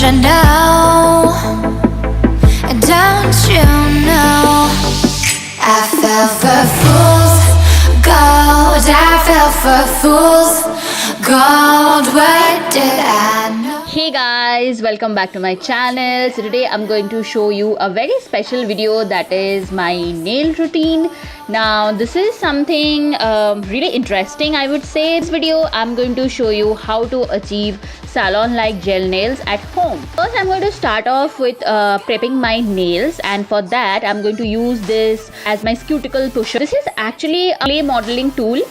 you know? Don't you know? I fell for fools gold. I fell for fools gold. What did I know? Hey guys, welcome back to my channel. So today I'm going to show you a very special video, that is my nail routine. Now this is something really interesting, I would say. This video I'm going to show you how to achieve salon like gel nails at home. First I'm going to start off with prepping my nails, and for that I'm going to use this as my cuticle pusher. This is actually a clay modeling tool.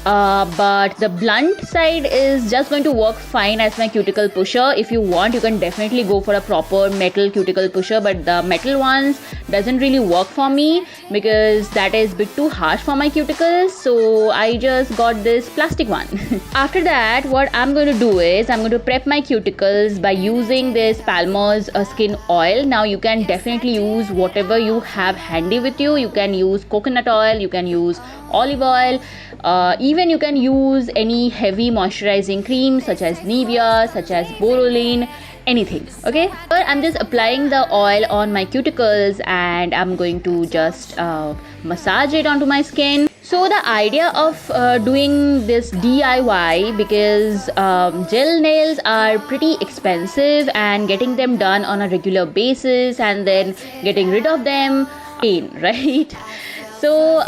But the blunt side is just going to work fine as my cuticle pusher. If you want, you can definitely go for a proper metal cuticle pusher, but the metal ones doesn't really work for me because that is a bit too harsh for my cuticles, so I just got this plastic one. After that, what I'm going to do is I'm going to prep my cuticles by using this Palmer's skin oil. Now you can definitely use whatever you have handy with you. You can use coconut oil, you can use olive oil, even you can use any heavy moisturizing cream such as Nivea, such as Borolene, anything. Okay, I'm just applying the oil on my cuticles and I'm going to just massage it onto my skin. So the idea of doing this DIY, because gel nails are pretty expensive and getting them done on a regular basis and then getting rid of them, pain, right? So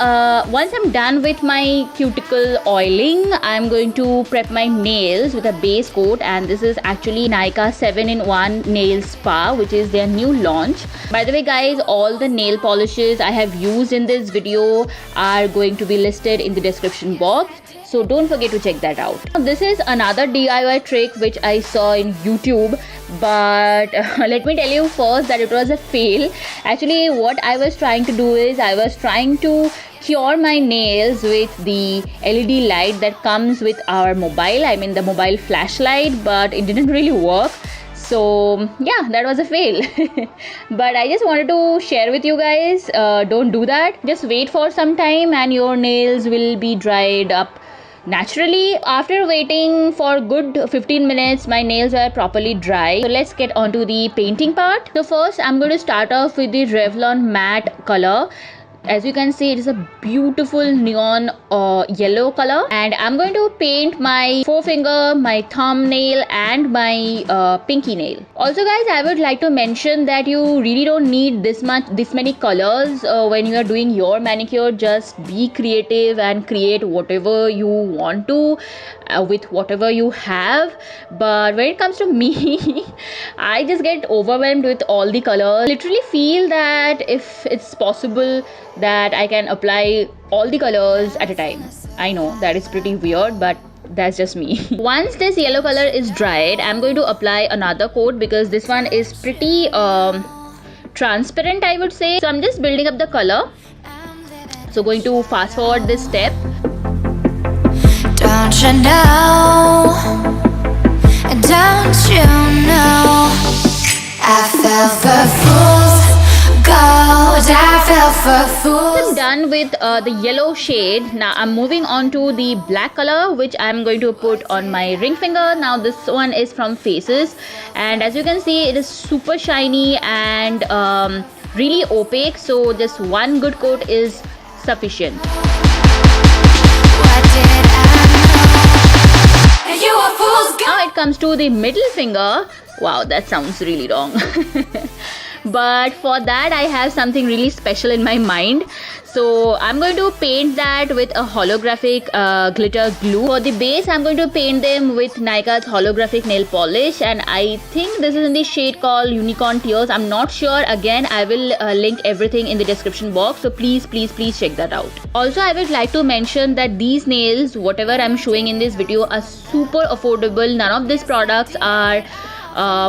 once I'm done with my cuticle oiling, I'm going to prep my nails with a base coat, and this is actually Nykaa 7-in-1 Nail Spa, which is their new launch. By the way guys, all the nail polishes I have used in this video are going to be listed in the description box, so don't forget to check that out. This is another DIY trick which I saw in YouTube, but let me tell you first that it was a fail. Actually, what I was trying to do is I was trying to cure my nails with the LED light that comes with our mobile, I mean the mobile flashlight, but it didn't really work. So yeah, that was a fail. But I just wanted to share with you guys, don't do that. Just wait for some time and your nails will be dried up naturally. After waiting for good 15 minutes, my nails are properly dry. So let's get on to the painting part. So first I'm going to start off with the Revlon matte color. As you can see, it is a beautiful neon yellow color, and I'm going to paint my forefinger, my thumbnail and my pinky nail. Also guys, I would like to mention that you really don't need this many colors when you are doing your manicure. Just be creative and create whatever you want to with whatever you have. But when it comes to me, I just get overwhelmed with all the colors. Literally feel that if it's possible that I can apply all the colors at a time. I know that is pretty weird, but that's just me. Once this yellow color is dried, I'm going to apply another coat because this one is pretty transparent, I would say. So I'm just building up the color. So going to fast forward this step. Don't you know? Don't you know? I fell for fools gold. I fell for fools. I'm done with the yellow shade. Now I'm moving on to the black color, which I'm going to put on my ring finger. Now this one is from Faces, and as you can see, it is super shiny and really opaque. So just one good coat is sufficient. What did I know? You a fool's gold. Now it comes to the middle finger. Wow, that sounds really wrong. But for that I have something really special in my mind. So I'm going to paint that with a holographic glitter glue. For the base, I'm going to paint them with Nykaa's holographic nail polish, and I think this is in the shade called Unicorn Tears. I'm not sure. Again, I will link everything in the description box, so please check that out. Also, I would like to mention that these nails, whatever I'm showing in this video, are super affordable. None of these products are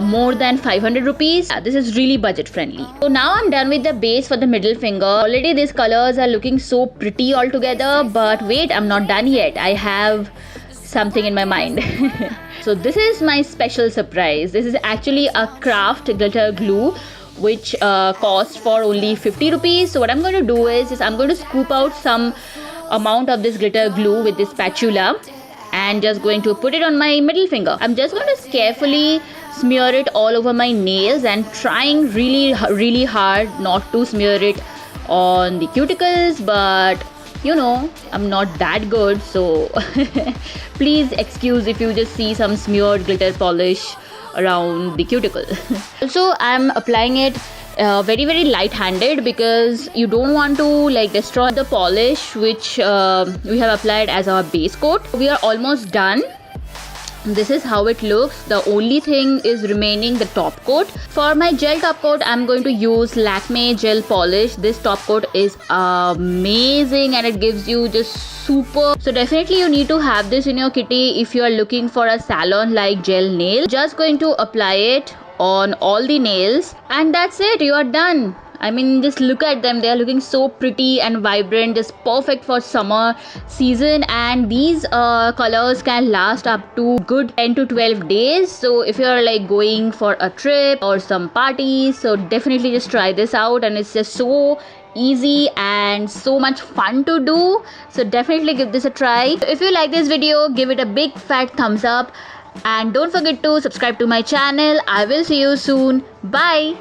more than 500 rupees. This is really budget friendly. So now I'm done with the base for the middle finger. Already these colors are looking so pretty all together, but wait, I'm not done yet. I have something in my mind. So this is my special surprise. This is actually a craft glitter glue which cost for only 50 rupees. So what I'm going to do is I'm going to scoop out some amount of this glitter glue with this spatula. and just going to put it on my middle finger. I'm just going to carefully smear it all over my nails and trying really hard not to smear it on the cuticles, but you know, I'm not that good, so please excuse if you just see some smeared glitter polish around the cuticle. Also, I'm applying it very light-handed because you don't want to like destroy the polish which we have applied as our base coat. We are almost done. This is how it looks. The only thing is remaining the top coat. For my gel top coat, I'm going to use Lakme gel polish. This top coat is amazing and it gives you just super. So definitely you need to have this in your kitty if you are looking for a salon like gel nail. Just going to apply it on all the nails and that's it. You are done. I mean, just look at them. They are looking so pretty and vibrant, just perfect for summer season. And these colors can last up to good 10 to 12 days. So if you're like going for a trip or some parties, so definitely just try this out. And it's just so easy and so much fun to do. So definitely give this a try. If you like this video, give it a big fat thumbs up. And don't forget to subscribe to my channel. I will see you soon. Bye.